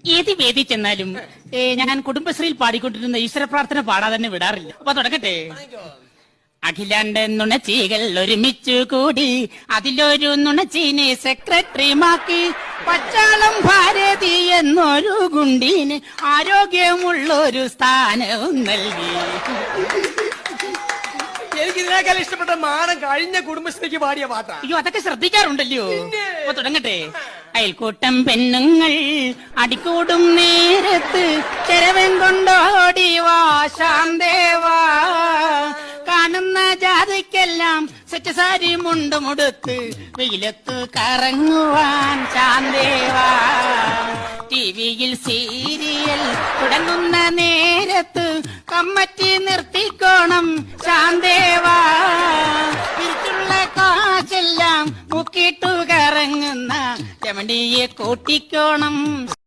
ഏത് വേദി ചെന്നാലും ഞാൻ കുടുംബശ്രീയിൽ പാടിക്കൊണ്ടിരുന്ന ഈശ്വര പ്രാർത്ഥന പാടാതെ തന്നെ വിടാറില്ല. അപ്പൊ തുടങ്ങട്ടെ. അഖിലാണ്ട് നുണച്ചികൾ ഒരുമിച്ചു കൂടി അതിലൊരു നുണച്ചീനെ സെക്രട്ടറിമാക്കി. പച്ചാളം ഭാരതി എന്നൊരു ഗുണ്ടീന് ആരോഗ്യമുള്ളൊരു സ്ഥാനവും നൽകി. എനിക്ക് ഇതിനേക്കാൾ ഇഷ്ടപ്പെട്ട മാനം കഴിഞ്ഞ കുടുംബശ്രീക്ക് പാടിയ പാട്ടാ. അയ്യോ, അതൊക്കെ ശ്രദ്ധിക്കാറുണ്ടല്ലോ. അപ്പൊ തുടങ്ങട്ടെ. അയൽക്കൂട്ടം പെണ്ണുങ്ങൾ അടിക്കൂടും നേരത്ത് ചെരവൻ കൊണ്ടോടി വാ ശാന്തേവാ. കാണുന്ന ജാതിക്കെല്ലാം സെറ്റ് സാരി മുണ്ടുമുടുത്ത് വെയിലത്ത് കറങ്ങുവാൻ ശാന്തേവാ. ടിവിയിൽ സീരിയൽ തുടങ്ങുന്ന നേരത്ത് കമ്മറ്റി നിർത്തിക്കോണം ശാന്തേവാ. തിരിച്ചുള്ള കാശെല്ലാം മുക്കിട്ടു കറങ്ങുന്ന ചമണ്ടിയെ കൂട്ടിക്കോണം.